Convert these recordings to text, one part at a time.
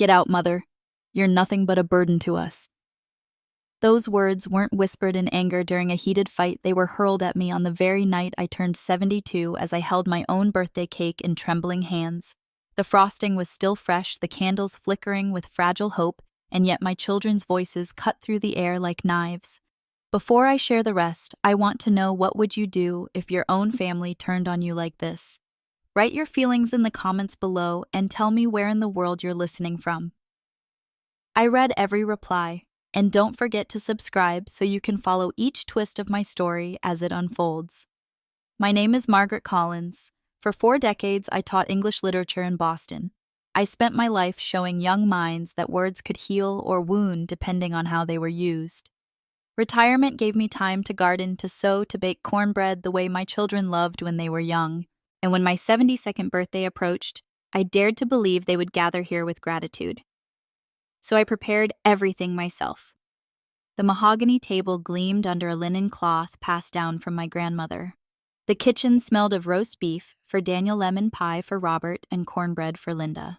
Get out, mother. You're nothing but a burden to us. Those words weren't whispered in anger during a heated fight, they were hurled at me on the very night I turned 72 as I held my own birthday cake in trembling hands. The frosting was still fresh, the candles flickering with fragile hope, and yet my children's voices cut through the air like knives. Before I share the rest, I want to know, what would you do if your own family turned on you like this? Write your feelings in the comments below and tell me where in the world you're listening from. I read every reply, and don't forget to subscribe so you can follow each twist of my story as it unfolds. My name is Margaret Collins. For 4 decades, I taught English literature in Boston. I spent my life showing young minds that words could heal or wound depending on how they were used. Retirement gave me time to garden, to sew, to bake cornbread the way my children loved when they were young. And when my 72nd birthday approached, I dared to believe they would gather here with gratitude. So I prepared everything myself. The mahogany table gleamed under a linen cloth passed down from my grandmother. The kitchen smelled of roast beef for Daniel, lemon pie for Robert, and cornbread for Linda.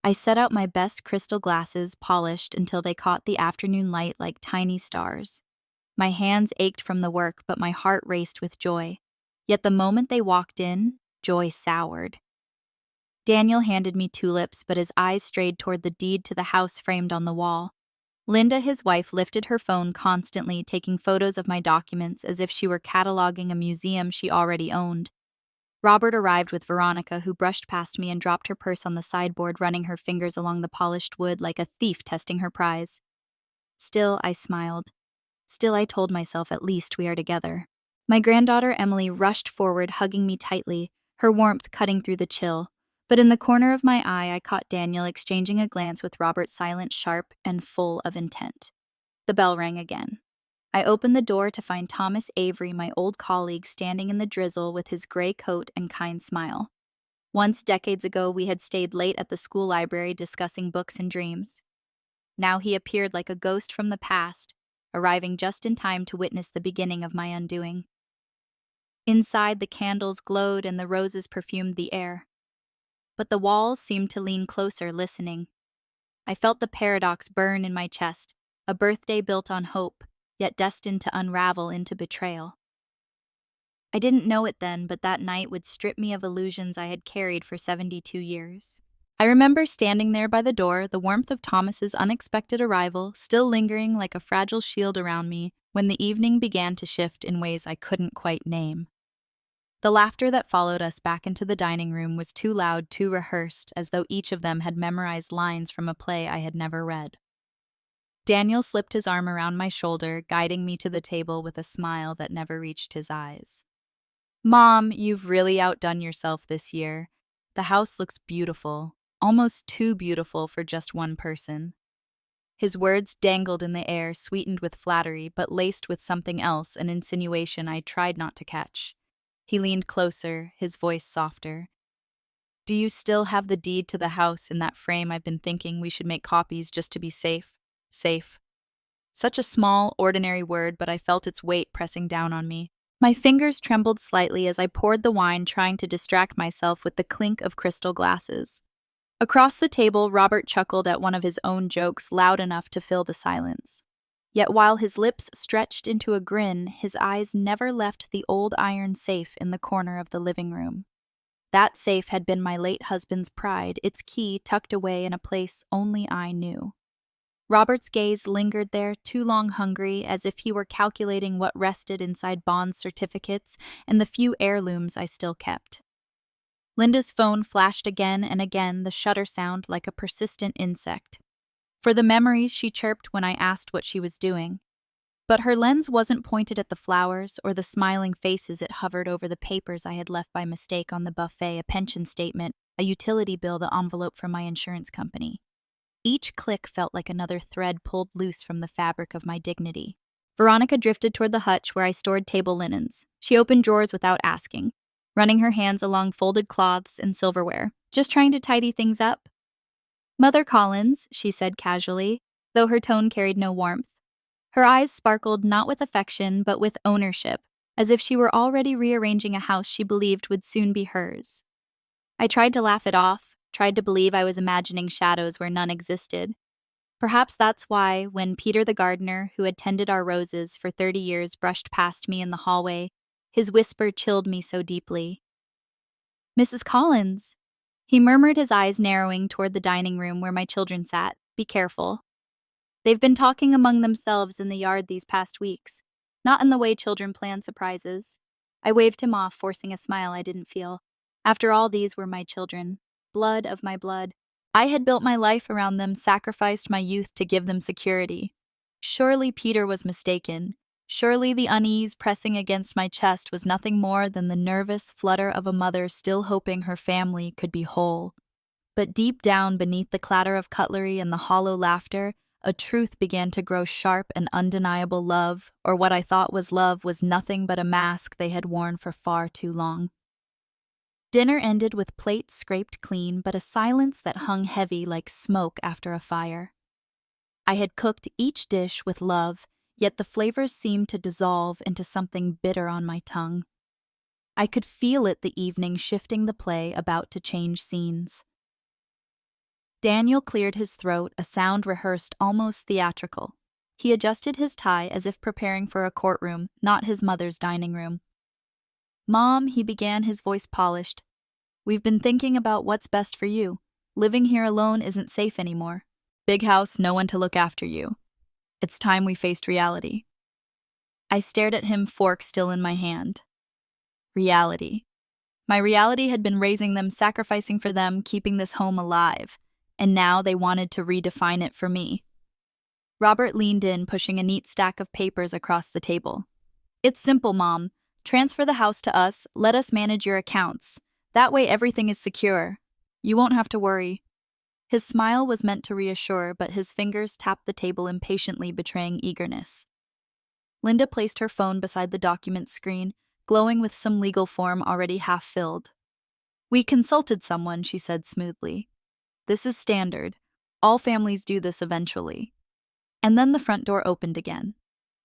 I set out my best crystal glasses, polished until they caught the afternoon light like tiny stars. My hands ached from the work, but my heart raced with joy. Yet the moment they walked in, joy soured. Daniel handed me tulips, but his eyes strayed toward the deed to the house framed on the wall. Linda, his wife, lifted her phone constantly, taking photos of my documents as if she were cataloging a museum she already owned. Robert arrived with Veronica, who brushed past me and dropped her purse on the sideboard, running her fingers along the polished wood like a thief testing her prize. Still, I smiled. Still, I told myself, at least we are together. My granddaughter Emily rushed forward, hugging me tightly, her warmth cutting through the chill. But in the corner of my eye, I caught Daniel exchanging a glance with Robert, silent, sharp, and full of intent. The bell rang again. I opened the door to find Thomas Avery, my old colleague, standing in the drizzle with his gray coat and kind smile. Once, decades ago, we had stayed late at the school library discussing books and dreams. Now he appeared like a ghost from the past, arriving just in time to witness the beginning of my undoing. Inside, the candles glowed and the roses perfumed the air. But the walls seemed to lean closer, listening. I felt the paradox burn in my chest, a birthday built on hope, yet destined to unravel into betrayal. I didn't know it then, but that night would strip me of illusions I had carried for 72 years. I remember standing there by the door, the warmth of Thomas's unexpected arrival still lingering like a fragile shield around me, when the evening began to shift in ways I couldn't quite name. The laughter that followed us back into the dining room was too loud, too rehearsed, as though each of them had memorized lines from a play I had never read. Daniel slipped his arm around my shoulder, guiding me to the table with a smile that never reached his eyes. "Mom, you've really outdone yourself this year. The house looks beautiful, almost too beautiful for just one person." His words dangled in the air, sweetened with flattery, but laced with something else, an insinuation I tried not to catch. He leaned closer, his voice softer. "Do you still have the deed to the house in that frame? I've been thinking we should make copies just to be safe." Safe. Such a small, ordinary word, but I felt its weight pressing down on me. My fingers trembled slightly as I poured the wine, trying to distract myself with the clink of crystal glasses. Across the table, Robert chuckled at one of his own jokes, loud enough to fill the silence. Yet while his lips stretched into a grin, his eyes never left the old iron safe in the corner of the living room. That safe had been my late husband's pride, its key tucked away in a place only I knew. Robert's gaze lingered there, too long hungry, as if he were calculating what rested inside bond certificates and the few heirlooms I still kept. Linda's phone flashed again and again, the shutter sound like a persistent insect. For the memories she chirped when I asked what she was doing. But her lens wasn't pointed at the flowers or the smiling faces. It hovered over the papers I had left by mistake on the buffet, a pension statement, a utility bill, the envelope from my insurance company. Each click felt like another thread pulled loose from the fabric of my dignity. Veronica drifted toward the hutch where I stored table linens. She opened drawers without asking, running her hands along folded cloths and silverware, just trying to tidy things up. "Mother Collins," she said casually, though her tone carried no warmth. Her eyes sparkled not with affection, but with ownership, as if she were already rearranging a house she believed would soon be hers. I tried to laugh it off, tried to believe I was imagining shadows where none existed. Perhaps that's why, when Peter the gardener, who had tended our roses for 30 years, brushed past me in the hallway, his whisper chilled me so deeply. "Mrs. Collins," he murmured, his eyes narrowing toward the dining room where my children sat. "Be careful. They've been talking among themselves in the yard these past weeks, not in the way children plan surprises." I waved him off, forcing a smile I didn't feel. After all, these were my children, blood of my blood. I had built my life around them, sacrificed my youth to give them security. Surely Peter was mistaken. Surely the unease pressing against my chest was nothing more than the nervous flutter of a mother still hoping her family could be whole. But deep down, beneath the clatter of cutlery and the hollow laughter, a truth began to grow sharp and undeniable. Love, or what I thought was love, was nothing but a mask they had worn for far too long. Dinner ended with plates scraped clean, but a silence that hung heavy like smoke after a fire. I had cooked each dish with love, yet the flavors seemed to dissolve into something bitter on my tongue. I could feel it the evening shifting the play, about to change scenes. Daniel cleared his throat, a sound rehearsed, almost theatrical. He adjusted his tie as if preparing for a courtroom, not his mother's dining room. "Mom," he began, his voice polished, "we've been thinking about what's best for you. Living here alone isn't safe anymore. Big house, no one to look after you. It's time we faced reality." I stared at him, fork still in my hand. Reality. My reality had been raising them, sacrificing for them, keeping this home alive. And now they wanted to redefine it for me. Robert leaned in, pushing a neat stack of papers across the table. "It's simple, Mom. Transfer the house to us, let us manage your accounts. That way everything is secure. You won't have to worry." His smile was meant to reassure, but his fingers tapped the table impatiently, betraying eagerness. Linda placed her phone beside the document screen, glowing with some legal form already half filled. "We consulted someone," she said smoothly. "This is standard. All families do this eventually." And then the front door opened again.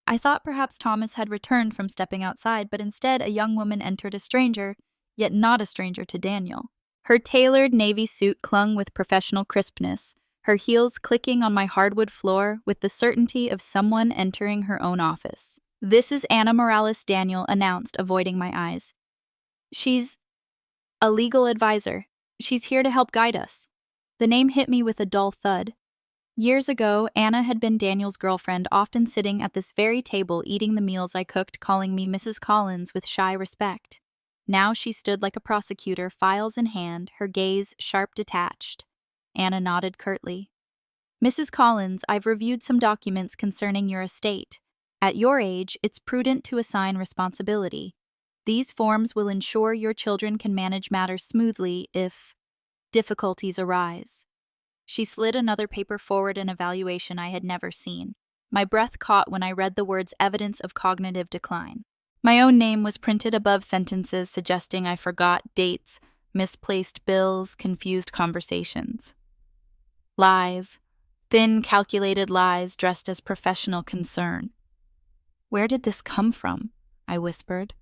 I thought perhaps Thomas had returned from stepping outside, but instead a young woman entered, a stranger, yet not a stranger to Daniel. Her tailored navy suit clung with professional crispness, her heels clicking on my hardwood floor with the certainty of someone entering her own office. "This is Anna Morales," Daniel announced, avoiding my eyes. "She's a legal advisor. She's here to help guide us." The name hit me with a dull thud. Years ago, Anna had been Daniel's girlfriend, often sitting at this very table eating the meals I cooked, calling me Mrs. Collins with shy respect. Now she stood like a prosecutor, files in hand, her gaze sharp, detached. Anna nodded curtly. "Mrs. Collins, I've reviewed some documents concerning your estate. At your age, it's prudent to assign responsibility. These forms will ensure your children can manage matters smoothly if difficulties arise." She slid another paper forward, an evaluation I had never seen. My breath caught when I read the words "evidence of cognitive decline." My own name was printed above sentences suggesting I forgot dates, misplaced bills, confused conversations. Lies. Thin, calculated lies dressed as professional concern. "Where did this come from?" I whispered.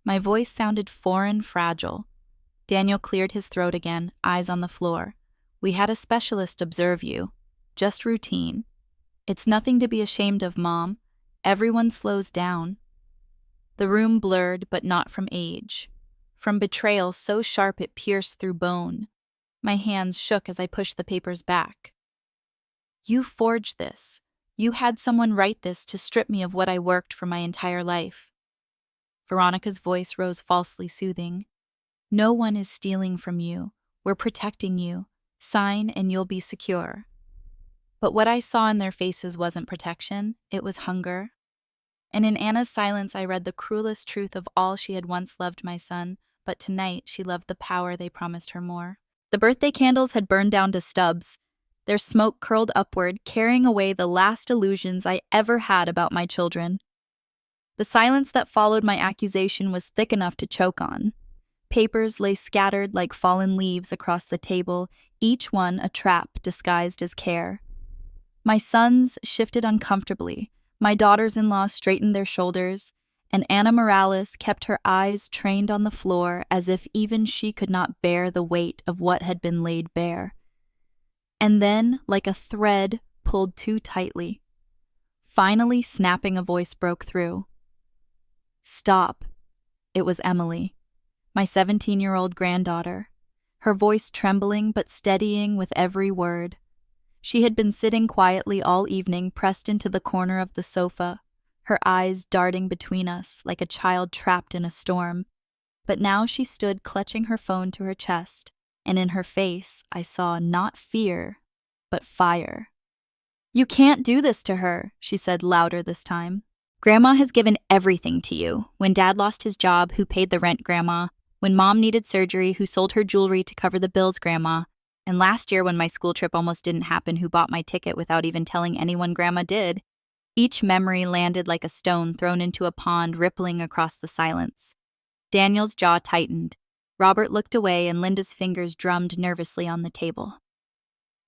My voice sounded foreign, fragile. Daniel cleared his throat again, eyes on the floor. "We had a specialist observe you. Just routine. It's nothing to be ashamed of, Mom. Everyone slows down." The room blurred, but not from age. From betrayal so sharp it pierced through bone. My hands shook as I pushed the papers back. "You forged this. You had someone write this to strip me of what I worked for my entire life." Veronica's voice rose, falsely soothing. "No one is stealing from you. We're protecting you. Sign and you'll be secure." But what I saw in their faces wasn't protection, it was hunger. And in Anna's silence I read the cruelest truth of all. She had once loved my son, but tonight she loved the power they promised her more. The birthday candles had burned down to stubs. Their smoke curled upward, carrying away the last illusions I ever had about my children. The silence that followed my accusation was thick enough to choke on. Papers lay scattered like fallen leaves across the table, each one a trap disguised as care. My sons shifted uncomfortably. My daughters-in-law straightened their shoulders, and Anna Morales kept her eyes trained on the floor as if even she could not bear the weight of what had been laid bare. And then, like a thread pulled too tightly, finally snapping, a voice broke through. "Stop." It was Emily, my 17-year-old granddaughter, her voice trembling but steadying with every word. She had been sitting quietly all evening, pressed into the corner of the sofa, her eyes darting between us like a child trapped in a storm. But now she stood clutching her phone to her chest, and in her face I saw not fear, but fire. "You can't do this to her," she said louder this time. "Grandma has given everything to you. When Dad lost his job, who paid the rent, Grandma? When Mom needed surgery, who sold her jewelry to cover the bills, Grandma? And last year when my school trip almost didn't happen, who bought my ticket without even telling anyone Grandma did?" Each memory landed like a stone thrown into a pond, rippling across the silence. Daniel's jaw tightened. Robert looked away, and Linda's fingers drummed nervously on the table.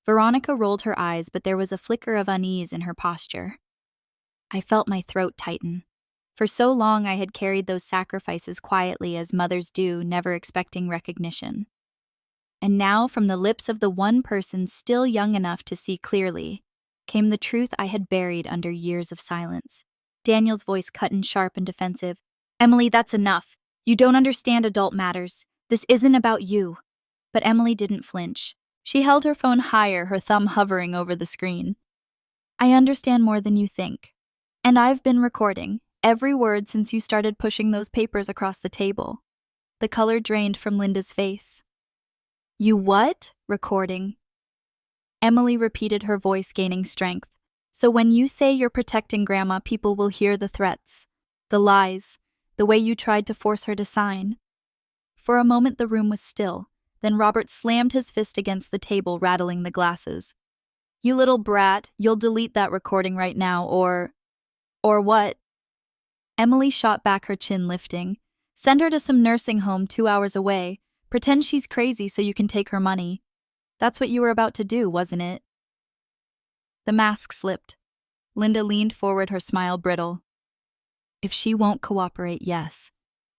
Veronica rolled her eyes, but there was a flicker of unease in her posture. I felt my throat tighten. For so long I had carried those sacrifices quietly, as mothers do, never expecting recognition. And now, from the lips of the one person still young enough to see clearly, came the truth I had buried under years of silence. Daniel's voice cut in, sharp and defensive. "Emily, that's enough. You don't understand adult matters. This isn't about you." But Emily didn't flinch. She held her phone higher, her thumb hovering over the screen. "I understand more than you think. And I've been recording every word since you started pushing those papers across the table." The color drained from Linda's face. "You what? Recording?" Emily repeated, her voice gaining strength. "So when you say you're protecting Grandma, people will hear the threats, the lies, the way you tried to force her to sign." For a moment the room was still. Then Robert slammed his fist against the table, rattling the glasses. "You little brat, you'll delete that recording right now, or what?" Emily shot back, her chin lifting. "Send her to some nursing home 2 hours away. Pretend she's crazy so you can take her money. That's what you were about to do, wasn't it?" The mask slipped. Linda leaned forward, her smile brittle. "If she won't cooperate, yes.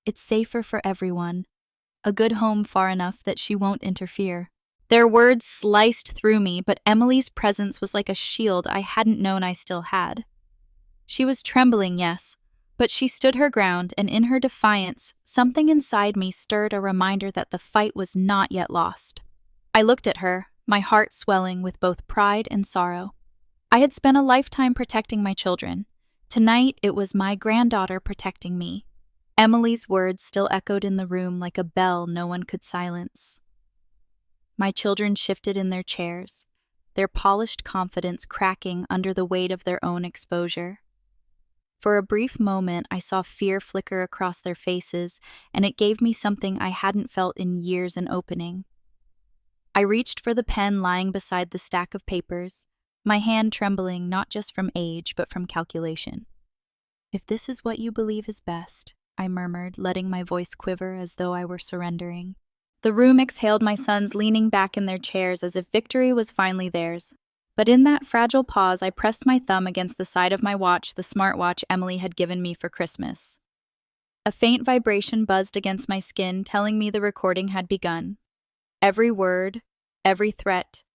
It's safer for everyone. A good home far enough that she won't interfere." Their words sliced through me, but Emily's presence was like a shield I hadn't known I still had. She was trembling, yes, but she stood her ground, and in her defiance, something inside me stirred, a reminder that the fight was not yet lost. I looked at her, my heart swelling with both pride and sorrow. I had spent a lifetime protecting my children. Tonight, it was my granddaughter protecting me. Emily's words still echoed in the room like a bell no one could silence. My children shifted in their chairs, their polished confidence cracking under the weight of their own exposure. For a brief moment, I saw fear flicker across their faces, and it gave me something I hadn't felt in years: an opening. I reached for the pen lying beside the stack of papers, my hand trembling not just from age but from calculation. "If this is what you believe is best," I murmured, letting my voice quiver as though I were surrendering. The room exhaled, my sons leaning back in their chairs as if victory was finally theirs. But in that fragile pause, I pressed my thumb against the side of my watch, the smartwatch Emily had given me for Christmas. A faint vibration buzzed against my skin, telling me the recording had begun. Every word, every threat,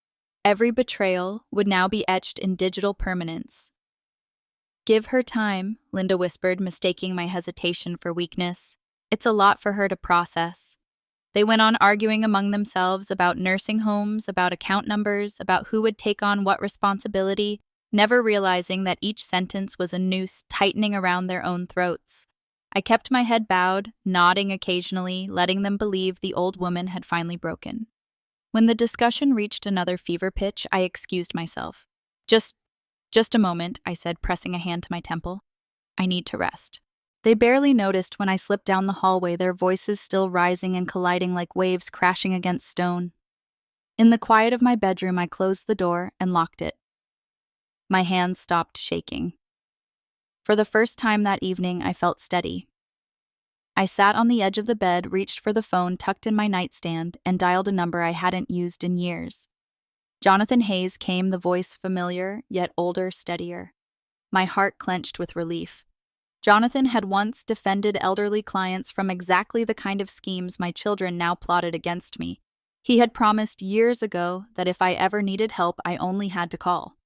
every betrayal would now be etched in digital permanence. "Give her time," Linda whispered, mistaking my hesitation for weakness. "It's a lot for her to process." They went on arguing among themselves about nursing homes, about account numbers, about who would take on what responsibility, never realizing that each sentence was a noose tightening around their own throats. I kept my head bowed, nodding occasionally, letting them believe the old woman had finally broken. When the discussion reached another fever pitch, I excused myself. Just a moment," I said, pressing a hand to my temple. "I need to rest." They barely noticed when I slipped down the hallway, their voices still rising and colliding like waves crashing against stone. In the quiet of my bedroom, I closed the door and locked it. My hands stopped shaking. For the first time that evening, I felt steady. I sat on the edge of the bed, reached for the phone tucked in my nightstand, and dialed a number I hadn't used in years. Jonathan Hayes came, the voice familiar, yet older, steadier. My heart clenched with relief. Jonathan had once defended elderly clients from exactly the kind of schemes my children now plotted against me. He had promised years ago that if I ever needed help, I only had to call.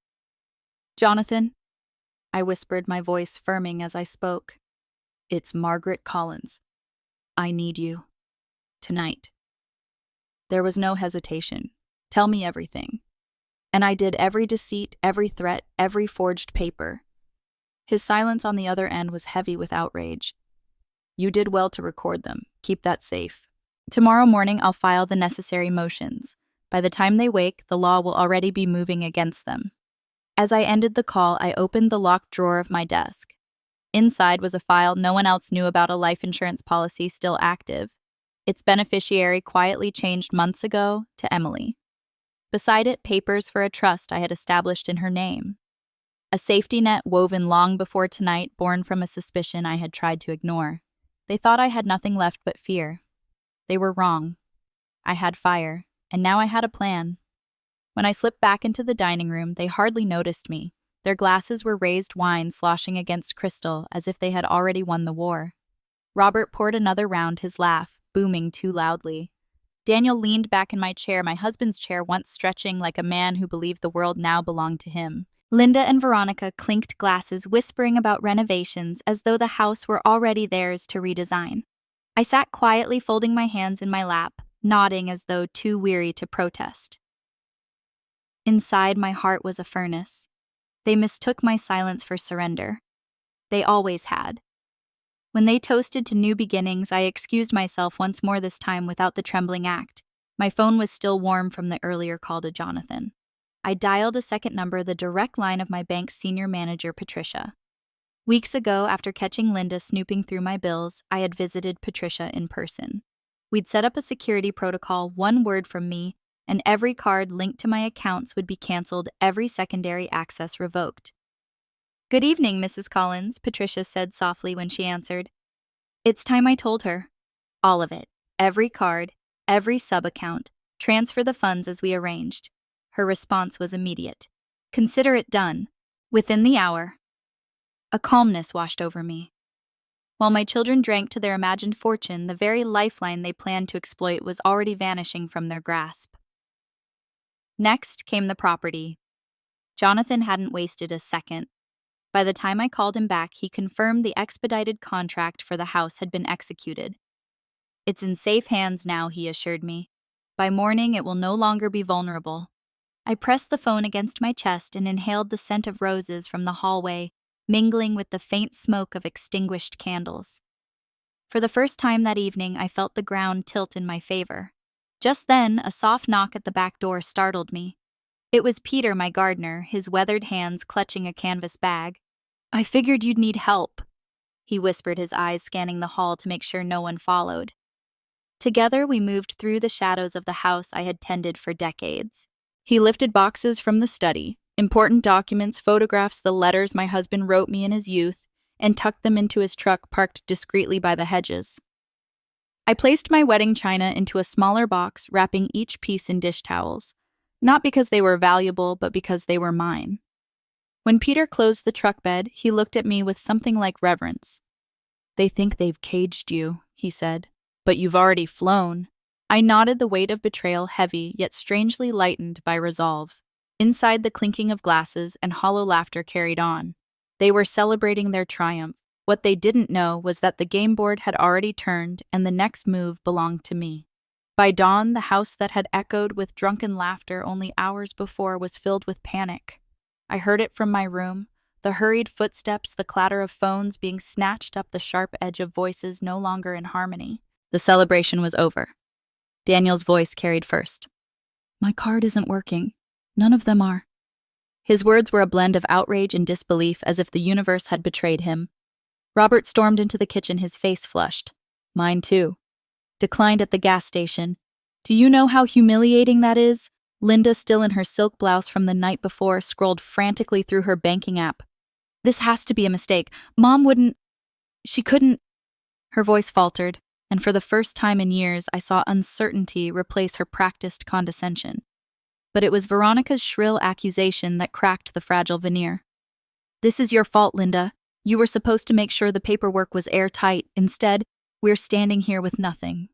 "Jonathan," I whispered, my voice firming as I spoke. "It's Margaret Collins. I need you. Tonight." There was no hesitation. "Tell me everything." And I did every deceit, every threat, every forged paper. His silence on the other end was heavy with outrage. "You did well to record them. Keep that safe. Tomorrow morning I'll file the necessary motions. By the time they wake, the law will already be moving against them." As I ended the call, I opened the locked drawer of my desk. Inside was a file no one else knew about, a life insurance policy still active. Its beneficiary quietly changed months ago to Emily. Beside it, papers for a trust I had established in her name. A safety net woven long before tonight, born from a suspicion I had tried to ignore. They thought I had nothing left but fear. They were wrong. I had fire, and now I had a plan. When I slipped back into the dining room, they hardly noticed me. Their glasses were raised wine sloshing against crystal as if they had already won the war. Robert poured another round, his laugh booming too loudly. Daniel leaned back in my chair, my husband's chair, once stretching like a man who believed the world now belonged to him. Linda and Veronica clinked glasses, whispering about renovations as though the house were already theirs to redesign. I sat quietly, folding my hands in my lap, nodding as though too weary to protest. Inside, my heart was a furnace. They mistook my silence for surrender. They always had. When they toasted to new beginnings, I excused myself once more, this time without the trembling act. My phone was still warm from the earlier call to Jonathan. I dialed a second number, the direct line of my bank's senior manager, Patricia. Weeks ago, after catching Linda snooping through my bills, I had visited Patricia in person. We'd set up a security protocol, one word from me, and every card linked to my accounts would be canceled, every secondary access revoked. "Good evening, Mrs. Collins," Patricia said softly when she answered. It's time I told her. All of it. Every card, every sub-account. Transfer the funds as we arranged. Her response was immediate. "Consider it done." Within the hour. A calmness washed over me. While my children drank to their imagined fortune, the very lifeline they planned to exploit was already vanishing from their grasp. Next came the property. Jonathan hadn't wasted a second. By the time I called him back, he confirmed the expedited contract for the house had been executed. "It's in safe hands now," he assured me. "By morning, it will no longer be vulnerable." I pressed the phone against my chest and inhaled the scent of roses from the hallway, mingling with the faint smoke of extinguished candles. For the first time that evening, I felt the ground tilt in my favor. Just then, a soft knock at the back door startled me. It was Peter, my gardener, his weathered hands clutching a canvas bag. "I figured you'd need help," he whispered, his eyes scanning the hall to make sure no one followed. Together, we moved through the shadows of the house I had tended for decades. He lifted boxes from the study, important documents, photographs, the letters my husband wrote me in his youth, and tucked them into his truck parked discreetly by the hedges. I placed my wedding china into a smaller box, wrapping each piece in dish towels. Not because they were valuable, but because they were mine. When Peter closed the truck bed, he looked at me with something like reverence. "They think they've caged you," he said, "but you've already flown." I nodded, the weight of betrayal heavy, yet strangely lightened by resolve. Inside, the clinking of glasses and hollow laughter carried on. They were celebrating their triumph. What they didn't know was that the game board had already turned, and the next move belonged to me. By dawn, the house that had echoed with drunken laughter only hours before was filled with panic. I heard it from my room, the hurried footsteps, the clatter of phones being snatched up, the sharp edge of voices no longer in harmony. The celebration was over. Daniel's voice carried first. "My card isn't working. None of them are." His words were a blend of outrage and disbelief, as if the universe had betrayed him. Robert stormed into the kitchen, his face flushed. "Mine too. Declined at the gas station. Do you know how humiliating that is?" Linda, still in her silk blouse from the night before, scrolled frantically through her banking app. "This has to be a mistake. Mom wouldn't... She couldn't..." Her voice faltered, and for the first time in years, I saw uncertainty replace her practiced condescension. But it was Veronica's shrill accusation that cracked the fragile veneer. "This is your fault, Linda. You were supposed to make sure the paperwork was airtight. Instead, we're standing here with nothing."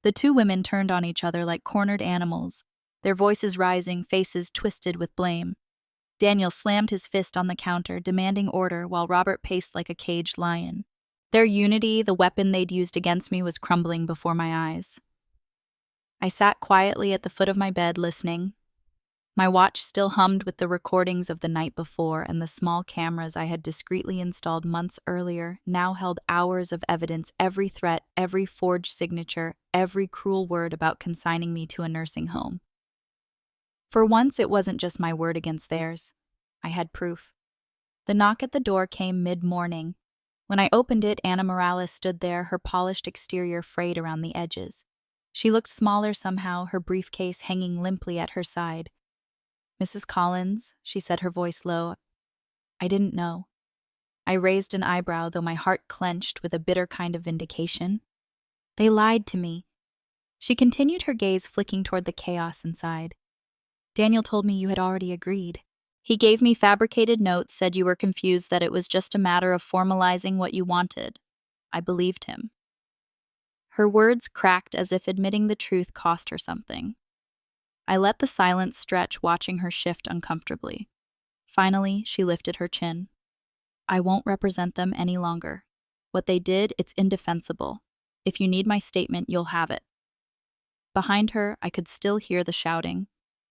The two women turned on each other like cornered animals, their voices rising, faces twisted with blame. Daniel slammed his fist on the counter, demanding order, while Robert paced like a caged lion. Their unity, the weapon they'd used against me, was crumbling before my eyes. I sat quietly at the foot of my bed, listening. My watch still hummed with the recordings of the night before, and the small cameras I had discreetly installed months earlier now held hours of evidence, every threat, every forged signature, every cruel word about consigning me to a nursing home. For once, it wasn't just my word against theirs. I had proof. The knock at the door came mid-morning. When I opened it, Anna Morales stood there, her polished exterior frayed around the edges. She looked smaller somehow, her briefcase hanging limply at her side. "Mrs. Collins," she said, her voice low. "I didn't know." I raised an eyebrow, though my heart clenched with a bitter kind of vindication. "They lied to me." She continued, her gaze flicking toward the chaos inside. "Daniel told me you had already agreed. He gave me fabricated notes, said you were confused, that it was just a matter of formalizing what you wanted. I believed him." Her words cracked as if admitting the truth cost her something. I let the silence stretch, watching her shift uncomfortably. Finally, she lifted her chin. "I won't represent them any longer. What they did, it's indefensible. If you need my statement, you'll have it." Behind her, I could still hear the shouting.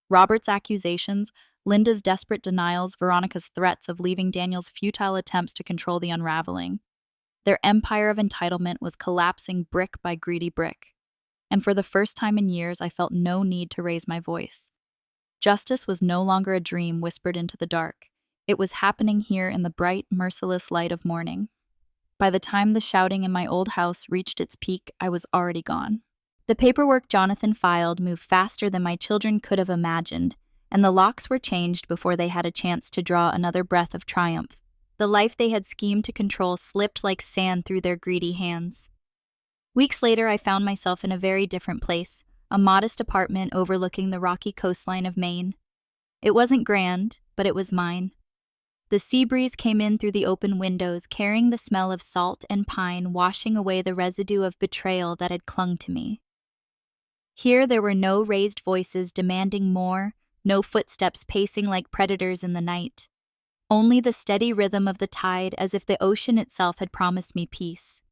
Robert's accusations, Linda's desperate denials, Veronica's threats of leaving, Daniel's futile attempts to control the unraveling. Their empire of entitlement was collapsing brick by greedy brick. And for the first time in years, I felt no need to raise my voice. Justice was no longer a dream whispered into the dark. It was happening here in the bright, merciless light of morning. By the time the shouting in my old house reached its peak, I was already gone. The paperwork Jonathan filed moved faster than my children could have imagined, and the locks were changed before they had a chance to draw another breath of triumph. The life they had schemed to control slipped like sand through their greedy hands. Weeks later, I found myself in a very different place, a modest apartment overlooking the rocky coastline of Maine. It wasn't grand, but it was mine. The sea breeze came in through the open windows, carrying the smell of salt and pine, washing away the residue of betrayal that had clung to me. Here there were no raised voices demanding more, no footsteps pacing like predators in the night. Only the steady rhythm of the tide, as if the ocean itself had promised me peace.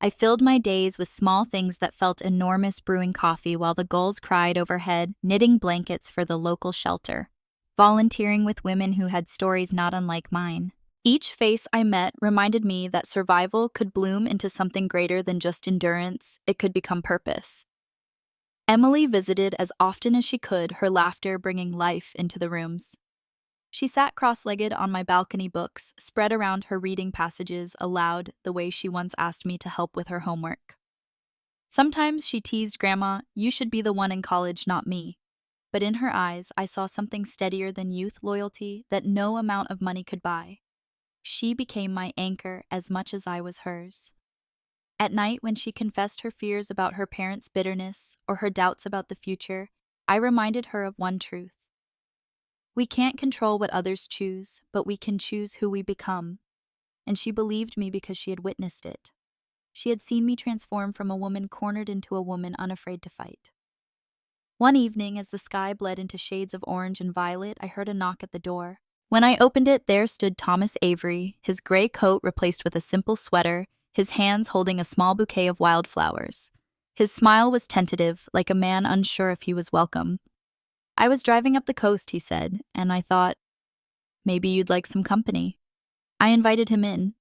I filled my days with small things that felt enormous, brewing coffee while the gulls cried overhead, knitting blankets for the local shelter, volunteering with women who had stories not unlike mine. Each face I met reminded me that survival could bloom into something greater than just endurance. It could become purpose. Emily visited as often as she could, her laughter bringing life into the rooms. She sat cross-legged on my balcony, books spread around her, reading passages aloud the way she once asked me to help with her homework. Sometimes she teased, "Grandma, you should be the one in college, not me." But in her eyes, I saw something steadier than youth, loyalty that no amount of money could buy. She became my anchor as much as I was hers. At night, when she confessed her fears about her parents' bitterness or her doubts about the future, I reminded her of one truth. We can't control what others choose, but we can choose who we become. And she believed me because she had witnessed it. She had seen me transform from a woman cornered into a woman unafraid to fight. One evening, as the sky bled into shades of orange and violet, I heard a knock at the door. When I opened it, there stood Thomas Avery, his gray coat replaced with a simple sweater, his hands holding a small bouquet of wildflowers. His smile was tentative, like a man unsure if he was welcome. "I was driving up the coast," he said, and I thought, maybe you'd like some company. I invited him in.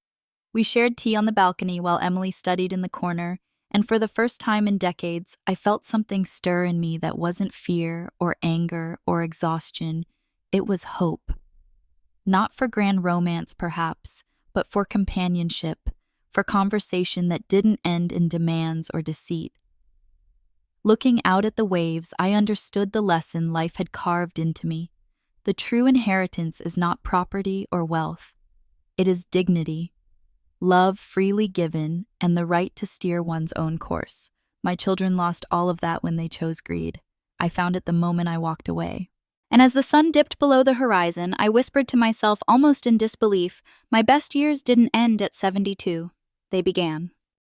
We shared tea on the balcony while Emily studied in the corner, and for the first time in decades, I felt something stir in me that wasn't fear or anger or exhaustion. It was hope. Not for grand romance, perhaps, but for companionship, for conversation that didn't end in demands or deceit. Looking out at the waves, I understood the lesson life had carved into me. The true inheritance is not property or wealth. It is dignity, love freely given, and the right to steer one's own course. My children lost all of that when they chose greed. I found it the moment I walked away. And as the sun dipped below the horizon, I whispered to myself almost in disbelief, my best years didn't end at 72. They began.